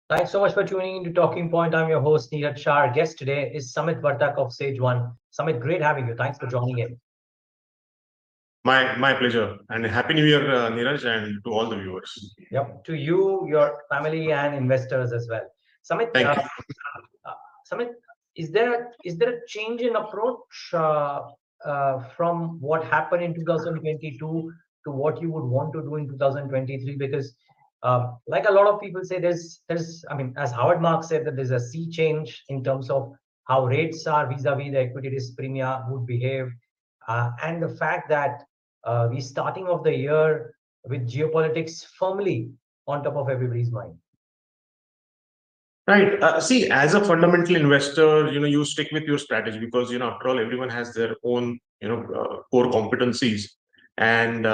Thanks so much for tuning in to Talking Point. I'm your host, Neeraj Shah. Our guest today is Samit Vartak of SageOne. Samit, great having you. Thanks for joining in. My pleasure, and happy New Year, Neeraj, and to all the viewers. Yep. To you, your family, and investors as well. Samit, Thank you. uh, Samit, is there a change in approach from what happened in 2022 to what you would want to do in 2023? Because like a lot of people say, there's I mean, as Howard Marks said, that there's a sea change in terms of how rates are vis-a-vis the equity risk premia would behave, and the fact that we're starting off the year with geopolitics firmly on top of everybody's mind. Right. See, as a fundamental investor, you stick with your strategy because after all, everyone has their own core competencies, and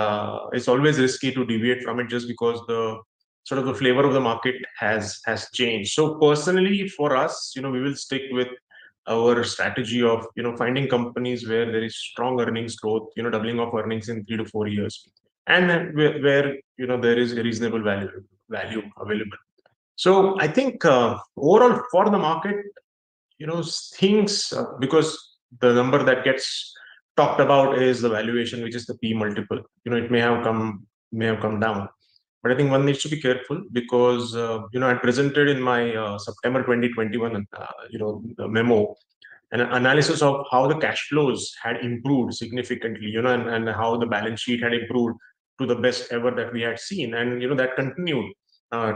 it's always risky to deviate from it just because the sort of the flavor of the market has changed. So personally, for us, we will stick with our strategy of finding companies where there is strong earnings growth, doubling of earnings in 3 to 4 years, and then where there is a reasonable value available. So I think overall for the market, things because the number that gets talked about is the valuation, which is the P multiple. It may have come down, but I think one needs to be careful because I presented in my September 2021 the memo an analysis of how the cash flows had improved significantly, and how the balance sheet had improved to the best ever that we had seen, and that continued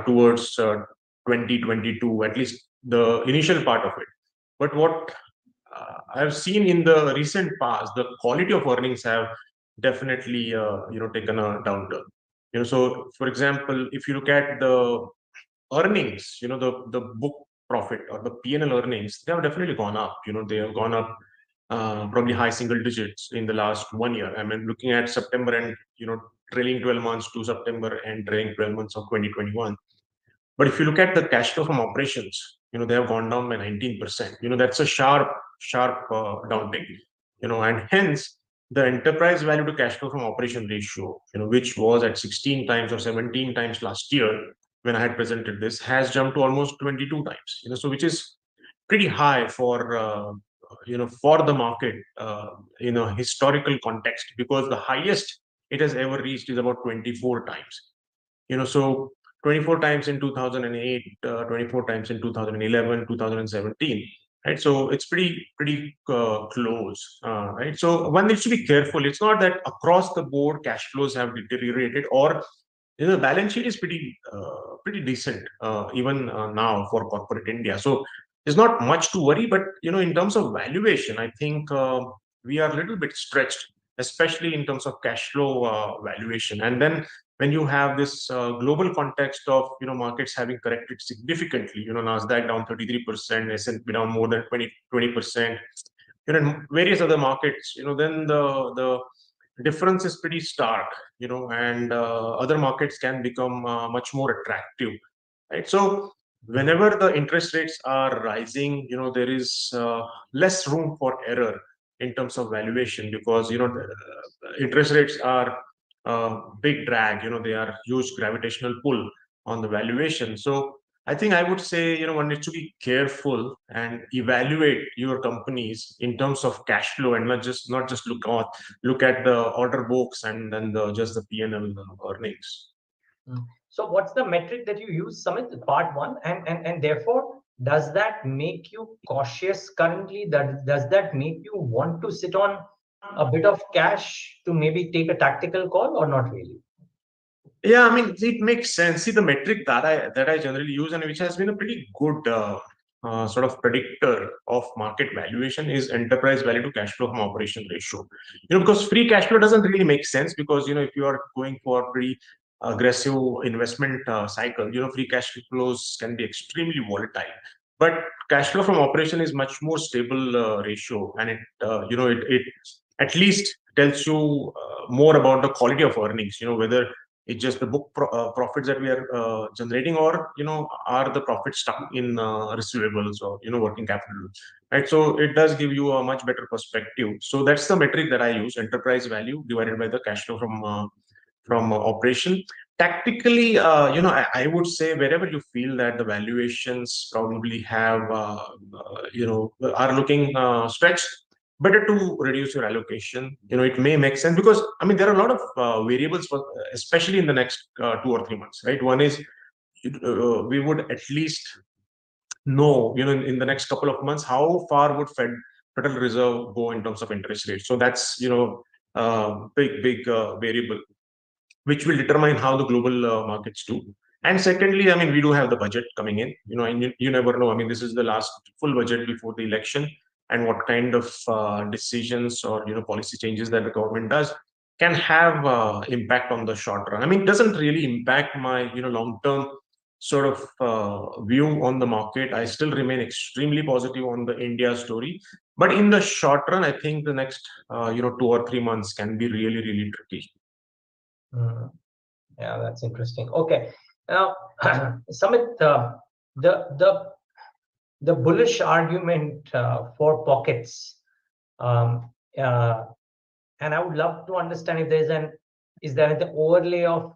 towards 2022, at least the initial part of it. But what I've seen in the recent past, the quality of earnings have definitely taken a downturn. So for example, if you look at the earnings, the book profit or the P&L earnings, they have definitely gone up. They have gone up probably high single digits in the last 1 year. I mean, looking at September and trailing 12 months to September and trailing 12 months of 2021. But if you look at the cash flow from operations, they have gone down by 19%. That's a sharp downtick. And hence the enterprise value to cash flow from operation ratio, which was at 16 times or 17 times last year when I had presented this, has jumped to almost 22 times. So which is pretty high for the market in a historical context, because the highest it has ever reached is about 24 times. So 24 times in 2008, 24 times in 2011, 2017, right? So it's pretty close, right? So one needs to be careful. It's not that across the board cash flows have deteriorated, or the balance sheet is pretty decent even now for corporate India. So there's not much to worry. But in terms of valuation, I think we are a little bit stretched, especially in terms of cash flow valuation. And then when you have this global context of markets having corrected significantly, Nasdaq down 33%, S&P down more than 20%, and various other markets, then the difference is pretty stark, and other markets can become much more attractive, right? So whenever the interest rates are rising, there is less room for error in terms of valuation, because the interest rates are big drag. They are huge gravitational pull on the valuation. So I think I would say one needs to be careful and evaluate your companies in terms of cash flow, and not just look at the order books and then just the P&L earnings. Mm. So what's the metric that you use, Samit? Part one, and therefore, does that make you cautious currently? That does that make you want to sit on a bit of cash to maybe take a tactical call, or not really? Yeah, I mean, it makes sense. See, the metric that I generally use, and which has been a pretty good sort of predictor of market valuation, is enterprise value to cash flow from operation ratio. Because free cash flow doesn't really make sense, because if you are going for pretty aggressive investment cycle, free cash flows can be extremely volatile. But cash flow from operation is much more stable ratio, and it at least tells you more about the quality of earnings. Whether it's just the profits that we are generating, or are the profits stuck in receivables or working capital, right? So it does give you a much better perspective. So that's the metric that I use: enterprise value divided by the cash flow operation. Tactically, I would say wherever you feel that the valuations probably have, are looking stretched, better to reduce your allocation. It may make sense because I mean there are a lot of variables, especially in the next 2 or 3 months, right? One is we would at least know, in the next couple of months, how far would Federal Reserve go in terms of interest rates. So that's big variable which will determine how the global markets do. And secondly, I mean, we do have the budget coming in, and you never know. I mean, this is the last full budget before the election, and what kind of decisions or policy changes that the government does can have impact on the short run. I mean, it doesn't really impact my long term sort of view on the market. I still remain extremely positive on the India story, but in the short run, I think the next 2 or 3 months can be really really tricky. Mm, yeah, that's interesting. Okay, now Samit, the the the bullish argument for pockets, um, uh, and I would love to understand if is there the overlay of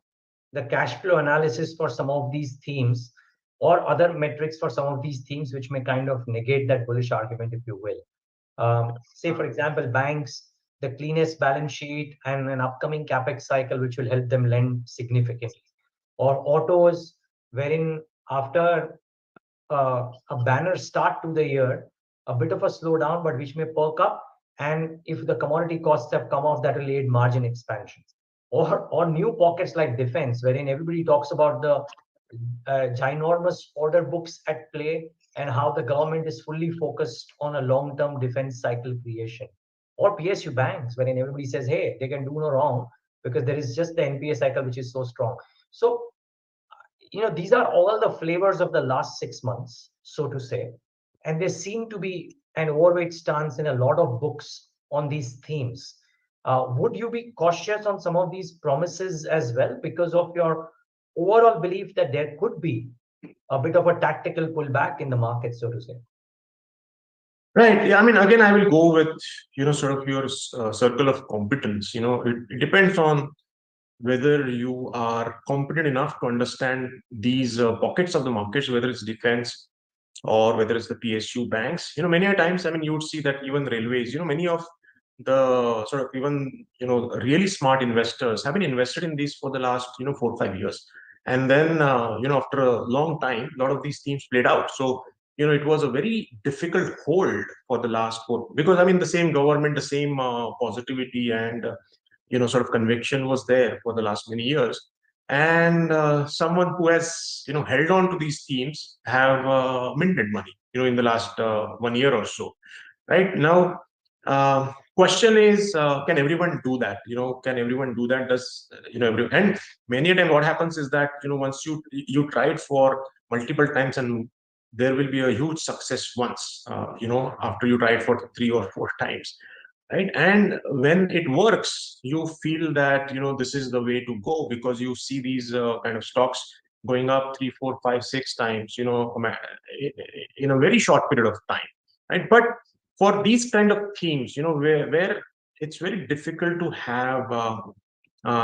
the cash flow analysis for some of these themes or other metrics for some of these themes which may kind of negate that bullish argument, if you will. Say, for example, banks, the cleanest balance sheet and an upcoming capex cycle which will help them lend significantly, or autos, wherein after a banner start to the year, a bit of a slowdown, but which may perk up. And if the commodity costs have come off, that will aid margin expansion. Or new pockets like defense, wherein everybody talks about the ginormous order books at play and how the government is fully focused on a long-term defense cycle creation. Or PSU banks, wherein everybody says, hey, they can do no wrong because there is just the NPA cycle which is so strong. So these are all the flavors of the last 6 months, so to say, and there seem to be an overweight stance in a lot of books on these themes. Would you be cautious on some of these promises as well because of your overall belief that there could be a bit of a tactical pullback in the market, so to say? Right. Yeah. I mean, again, I will go with sort of your circle of competence. It depends on whether you are competent enough to understand these pockets of the markets, whether it's defense or whether it's the PSU banks. Many a times, I mean, you would see that even railways, many of the sort of even, really smart investors have been invested in these for the last, 4 or 5 years. And then, after a long time, a lot of these teams played out. So, it was a very difficult hold for the last four, because I mean, the same government, the same positivity and, sort of conviction was there for the last many years. And someone who has, held on to these teams have minted money, in the last 1 year or so. Right now, question is, can everyone do that? Can everyone do that? Does and many a time what happens is that once you try it for multiple times, and there will be a huge success once, after you try it for 3 or 4 times, right? And when it works, you feel that this is the way to go, because you see these kind of stocks going up 3, 4, 5, 6 times, in a very short period of time, right? But for these kind of themes, where it's very difficult to have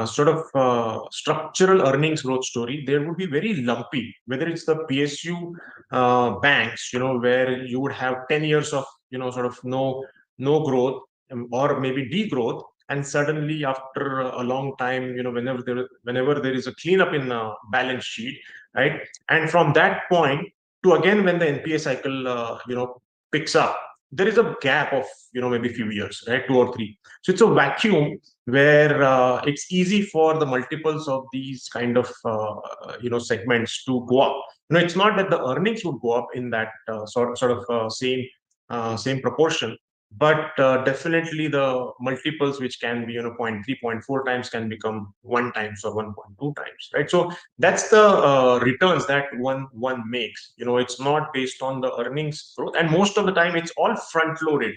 sort of structural earnings growth story, there would be very lumpy, whether it's the PSU banks, where you would have 10 years of, sort of no growth, or maybe degrowth, and suddenly after a long time, whenever there is a cleanup in a balance sheet, right? And from that point to again when the NPA cycle, picks up, there is a gap of maybe few years, right? 2 or 3. So it's a vacuum where it's easy for the multiples of these kind of segments to go up. It's not that the earnings would go up in that sort of same proportion, but definitely the multiples, which can be 0.3, 0.4 times, can become 1 times or 1.2 times, right? So that's the returns that one makes. It's not based on the earnings growth, and most of the time it's all front loaded.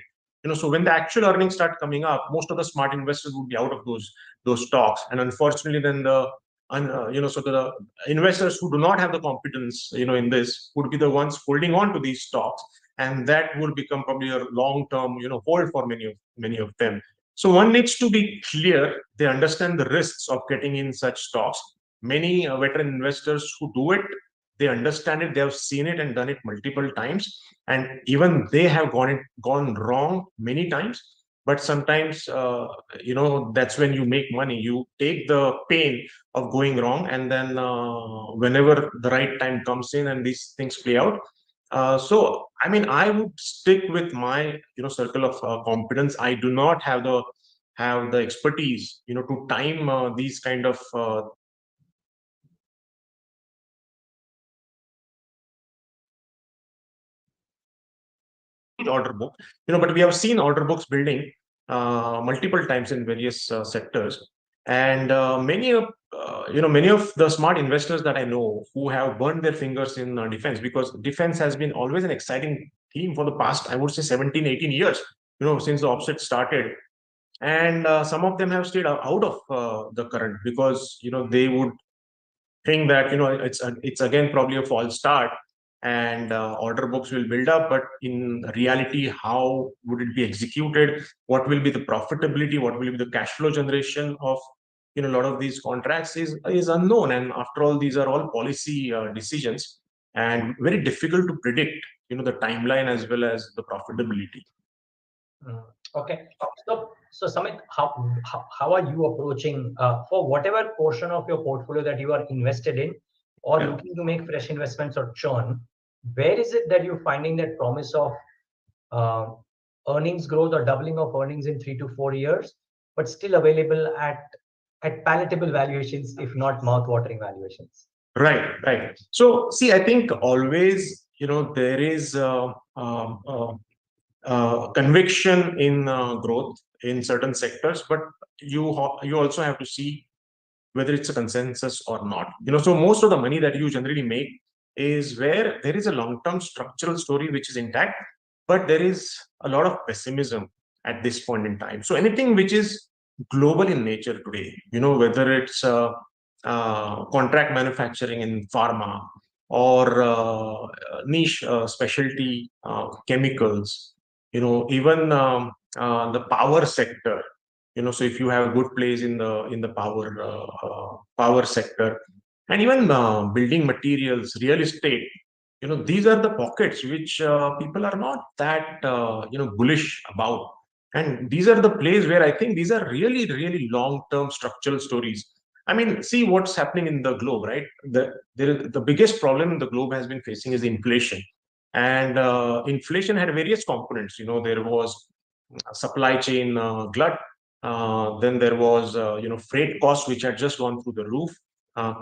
So when the actual earnings start coming up, most of the smart investors would be out of those stocks, and unfortunately then so the investors who do not have the competence in this would be the ones holding on to these stocks, and that will become probably a long term hold for many of them. So one needs to be clear. They understand the risks of getting in such stocks. Many veteran investors who do it, they understand it. They have seen it and done it multiple times, and even they have gone wrong many times. But sometimes, that's when you make money. You take the pain of going wrong, and then whenever the right time comes in and these things play out. So, I mean, I would stick with my circle of competence. I do not have the expertise to time these kind of order book, but we have seen order books building multiple times in various sectors, and many of the smart investors that I know who have burned their fingers in defense, because defense has been always an exciting theme for the past, I would say, 17, 18 years, since the offset started. And some of them have stayed out of the current because they would think that it's again probably a false start, and order books will build up, but in reality, how would it be executed? What will be the profitability? What will be the cash flow generation of a lot of these contracts is unknown. And after all, these are all policy decisions, and very difficult to predict the timeline as well as the profitability. Mm, okay. So Samit, how are you approaching for whatever portion of your portfolio that you are invested in or Yeah. looking to make fresh investments or churn? Where is it that you're finding that promise of uh, earnings growth or doubling of earnings in 3 to 4 years, but still available at palatable valuations, if not mouth-watering valuations? Right, right. So, see, I think always, there is conviction in growth in certain sectors, but you also have to see whether it's a consensus or not. So most of the money that you generally make is where there is a long-term structural story which is intact, but there is a lot of pessimism at this point in time. So anything which is global in nature today, whether it's contract manufacturing in pharma or niche specialty chemicals, even the power sector. So if you have a good place in the power sector, and even building materials, real estate, these are the pockets which people are not that bullish about, and these are the places where I think these are really really long term structural stories. I mean, see what's happening in the globe, right? The biggest problem the globe has been facing is inflation, and inflation had various components. There was supply chain glut. Then there was freight costs which had just gone through the roof.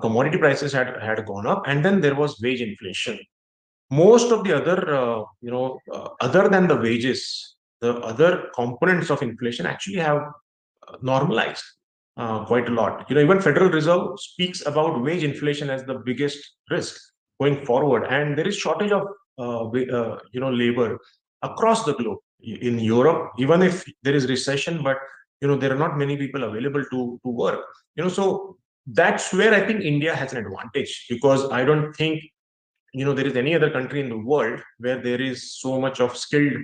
Commodity prices had gone up, and then there was wage inflation. Most of the other than the wages, the other components of inflation actually have normalized quite a lot. Even Federal Reserve speaks about wage inflation as the biggest risk going forward, and there is shortage of labor across the globe. In Europe, even if there is recession, but there are not many people available to work. So that's where I think India has an advantage, because I don't think there is any other country in the world where there is so much of skilled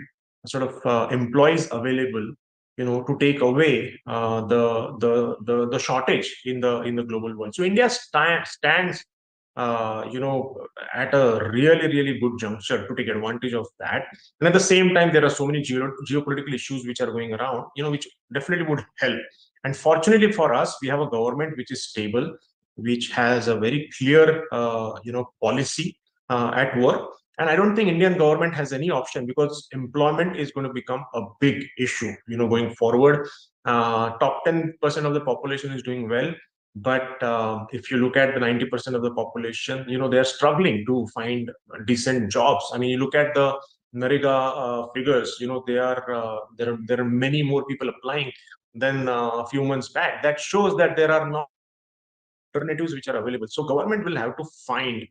sort of employees available to take away the shortage in the global world. So India stands at a really really good juncture to take advantage of that. And at the same time, there are so many geopolitical issues which are going around, which definitely would help. And fortunately for us, we have a government which is stable, which has a very clear policy at work. And I don't think Indian government has any option, because employment is going to become a big issue, going forward. Top 10% of the population is doing well, but if you look at the 90% of the population, they are struggling to find decent jobs. I mean, you look at the Narega figures, there are many more people applying than a few months back. That shows that there are not alternatives which are available. So government will have to find,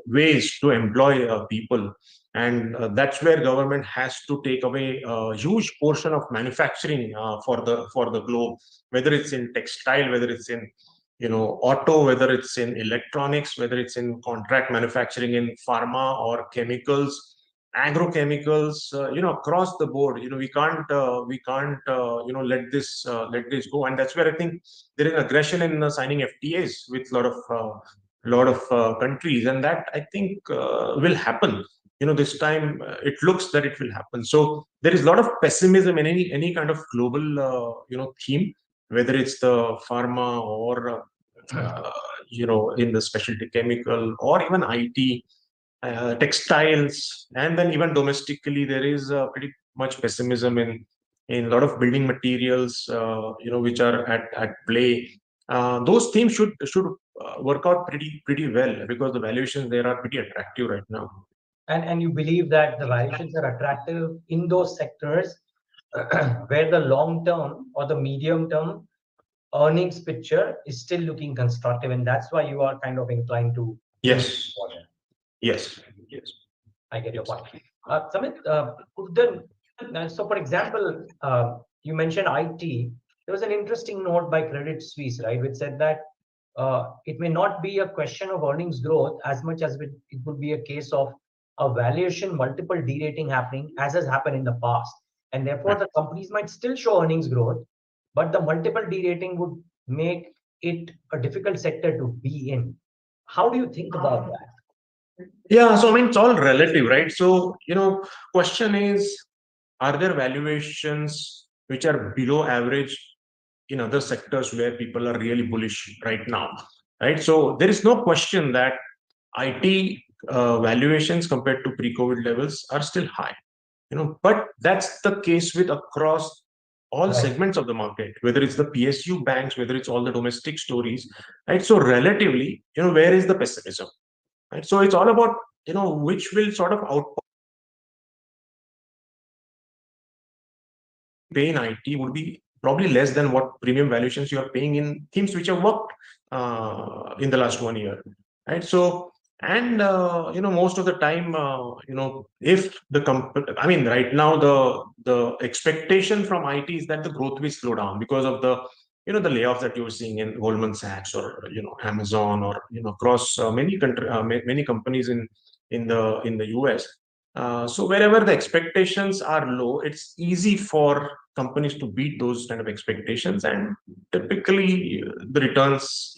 ways to employ people, and that's where government has to take away a huge portion of manufacturing for the globe, whether it's in textile, whether it's in auto, whether it's in electronics, whether it's in contract manufacturing in pharma or chemicals. agrochemicals, across the board. We can't let this go, and that's where I think there is aggression in signing FTAs with a lot of countries, and that I think will happen. This time it looks that it will happen. So there is a lot of pessimism in any kind of global theme, whether it's the pharma or in the specialty chemical or even IT, textiles, and then even domestically, there is pretty much pessimism in a lot of building materials, which are at play. Those themes should work out pretty well because the valuations there are pretty attractive right now. And you believe that the valuations are attractive in those sectors where the long term or the medium term earnings picture is still looking constructive, and that's why you are kind of inclined to invest Yes, more there. yes, yes, I get your yes. point. Samit, so for example, you mentioned IT. There was an interesting note by Credit Suisse, right, which said that it may not be a question of earnings growth as much as it would be a case of a valuation multiple derating happening, as has happened in the past. And therefore, Right. the companies might still show earnings growth, but the multiple derating would make it a difficult sector to be in. How do you think about that? Yeah, so I mean, it's all relative, right? So, question is, are there valuations which are below average in other sectors where people are really bullish right now, right? So there is no question that IT valuations compared to pre-COVID levels are still high, but that's the case with across all Right. segments of the market, whether it's the PSU banks, whether it's all the domestic stories, right? So relatively, where is the pessimism, right? So it's all about, which will sort of out pay in IT would be probably less than what premium valuations you are paying in themes which have worked in the last 1 year, right? So, and most of the time, if the I mean, right now the expectation from IT is that the growth will slow down because of the layoffs that you're seeing in Goldman Sachs or Amazon or across many companies in the US. So wherever the expectations are low, it's easy for companies to beat those kind of expectations, and typically the returns,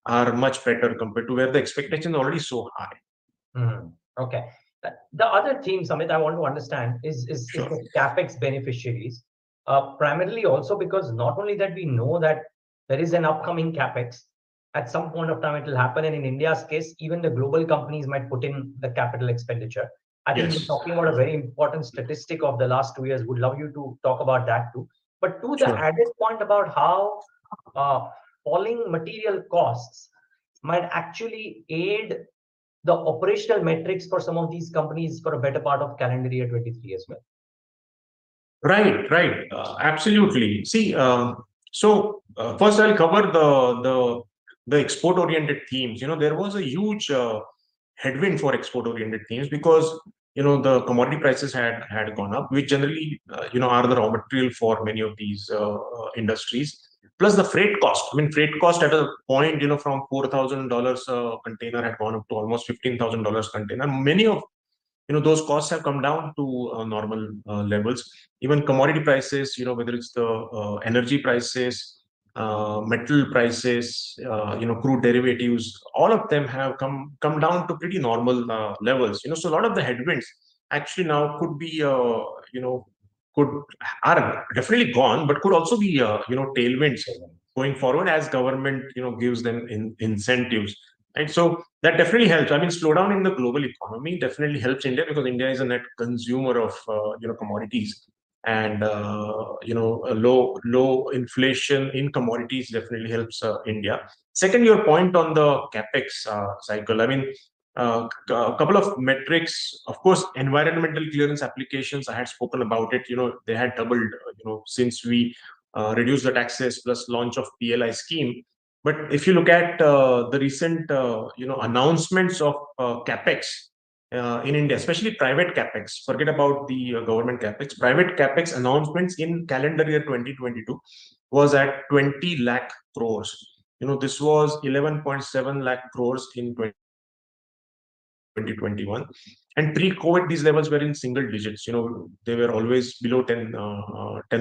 are much better compared to where the expectation is already so high. Mhm. Okay. The other theme, Samit, I want to understand is Sure. the Capex beneficiaries. Primarily also because not only that we know that there is an upcoming Capex, at some point of time it will happen. And in India's case, even the global companies might put in the capital expenditure. I think you're Yes. talking about a very important statistic of the last 2 years. Would love you to talk about that too. But to the Sure. added point about how uh, falling material costs might actually aid the operational metrics for some of these companies for a better part of calendar year 23 as well. Right, right. Absolutely. See, first I'll cover the export-oriented themes. There was a huge headwind for export-oriented themes because the commodity prices had gone up, which generally are the raw material for many of these industries. Plus the freight cost. I mean, freight cost at a point, from $4,000 a container had gone up to almost $15,000 container. Many of those costs have come down to normal levels. Even commodity prices, whether it's the energy prices, metal prices, crude derivatives, all of them have come down to pretty normal levels. So a lot of the headwinds actually now could be you know could are definitely gone, but could also be tailwinds going forward as government gives them incentives, right? So that definitely helps. I mean, slowdown in the global economy definitely helps India because India is a net consumer of commodities, and a low inflation in commodities definitely helps India. Second, your point on the capex cycle. I mean, a couple of metrics. Of course, environmental clearance applications. I had spoken about it. They had doubled. Since we reduced the taxes plus launch of PLI scheme. But if you look at the recent, announcements of capex in India, especially private capex, forget about the government capex. Private capex announcements in calendar year 2022 was at 20 lakh crores. This was 11.7 lakh crores in 2021, And pre-COVID, these levels were in single digits. They were always below 10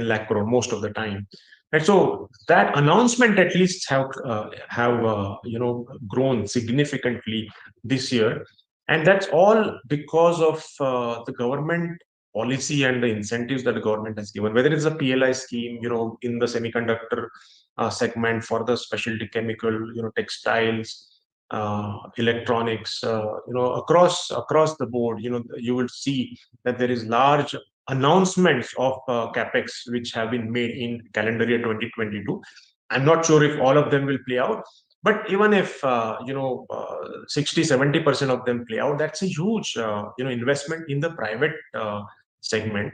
lakh crore most of the time. And so that announcement at least have grown significantly this year, and that's all because of the government policy and the incentives that the government has given. Whether it's a PLI scheme, in the semiconductor segment for the specialty chemical, textiles, electronics, across the board, you will see that there is large announcements of capex which have been made in calendar year 2022. I'm not sure if all of them will play out, but even if 60-70% of them play out, that's a huge investment in the private segment,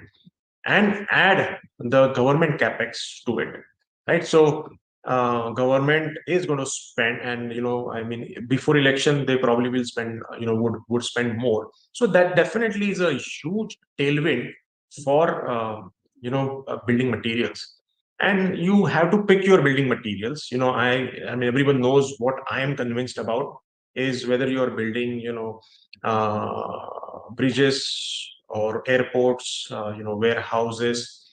and add the government capex to it, right? So government is going to spend, and I mean, before election they probably will spend, would spend more. So that definitely is a huge tailwind for building materials. And you have to pick your building materials. I mean, everyone knows what I am convinced about is whether you are building bridges or airports, warehouses,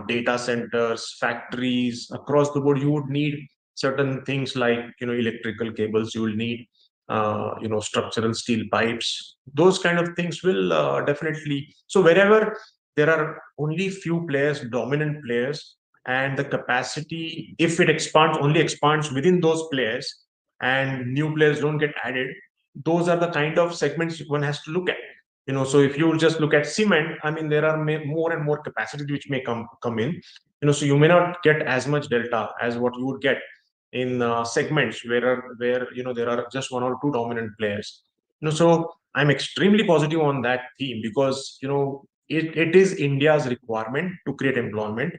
data centers, factories across the board. You would need certain things like electrical cables. You will need structural steel pipes. Those kind of things will definitely. So wherever there are only few players, dominant players, and the capacity, if it expands, only expands within those players, and new players don't get added, those are the kind of segments one has to look at. So if you just look at cement, I mean, there are more and more capacity which may come in. So you may not get as much delta as what you would get in segments where there are just one or two dominant players. So I'm extremely positive on that theme, because it is India's requirement to create employment.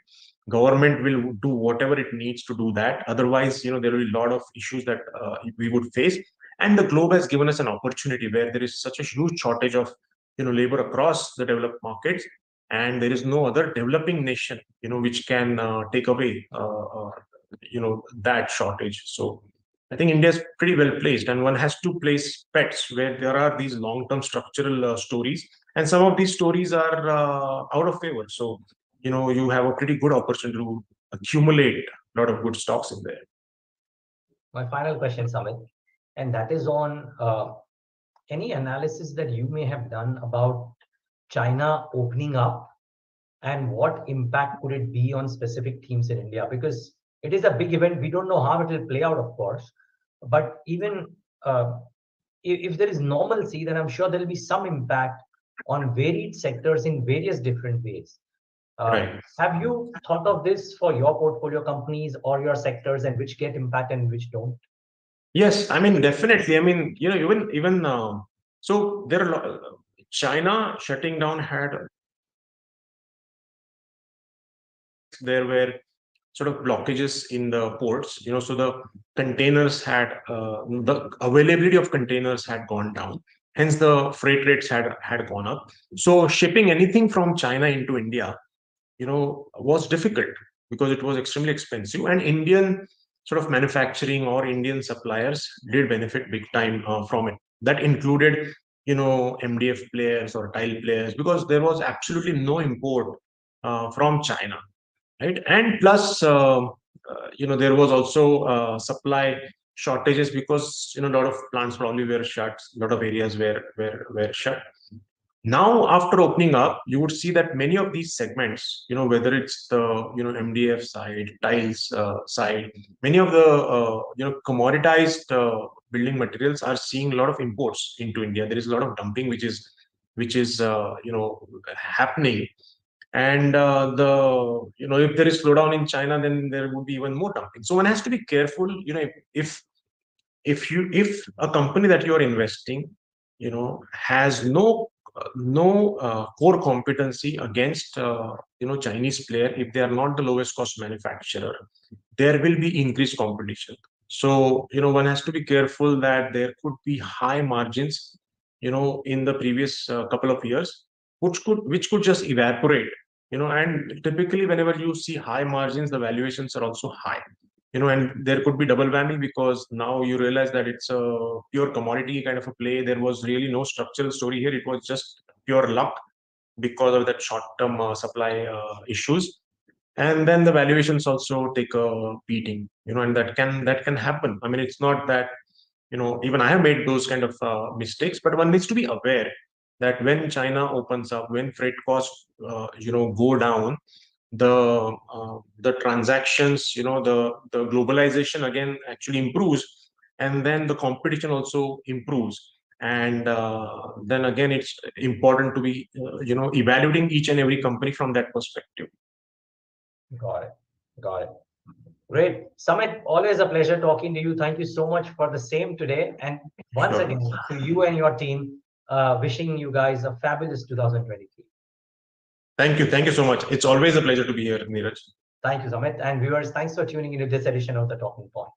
Government will do whatever it needs to do that. Otherwise, there will be a lot of issues that we would face. And the globe has given us an opportunity where there is such a huge shortage of labor across the developed markets, and there is no other developing nation which can take away that shortage. So I think India is pretty well placed, and one has to place bets where there are these long-term structural stories, and some of these stories are out of favor. So you have a pretty good opportunity to accumulate a lot of good stocks in there. My final question, Samit, and that is on any analysis that you may have done about China opening up and what impact could it be on specific themes in India? Because it is a big event. We don't know how it will play out, of course. But even if there is normalcy, then I'm sure there will be some impact on varied sectors in various different ways. Right. Have you thought of this for your portfolio companies or your sectors, and which get impact and which don't? Yes, I mean, definitely. I mean, even so there are China shutting down had, there were sort of blockages in the ports, so the containers had the availability of containers had gone down, hence the freight rates had gone up. So shipping anything from China into India was difficult because it was extremely expensive, and Indian sort of manufacturing or Indian suppliers did benefit big time from it. That included MDF players or tile players, because there was absolutely no import from China, right? And plus there was also supply shortages, because a lot of plants probably were shut, a lot of areas were shut. Now after opening up, you would see that many of these segments, whether it's the MDF side, tiles side, many of the commoditized building materials are seeing a lot of imports into India. There is a lot of dumping which is happening. And the if there is slowdown in China, then there would be even more dumping. So one has to be careful. If if a company that you are investing has no core competency against Chinese player, if they are not the lowest cost manufacturer, there will be increased competition. So one has to be careful that there could be high margins in the previous couple of years, which could just evaporate. And typically whenever you see high margins, the valuations are also high. and there could be double whammy because now you realize that it's a pure commodity kind of a play. There was really no structural story here. It was just pure luck because of that short-term supply issues. And then the valuations also take a beating, and that can happen. I mean, it's not that, even I have made those kind of mistakes, but one needs to be aware that when China opens up, when freight costs, go down, the transactions, the globalization again actually improves, and then the competition also improves. And then again, it's important to be, evaluating each and every company from that perspective. Got it. Got it. Great. Samit, always a pleasure talking to you. Thank you so much for the same today. And once Sure. again, to you and your team, wishing you guys a fabulous 2023. Thank you so much. It's always a pleasure to be here, Neeraj. Thank you, Samit. And viewers, thanks for tuning into this edition of The Talking Point.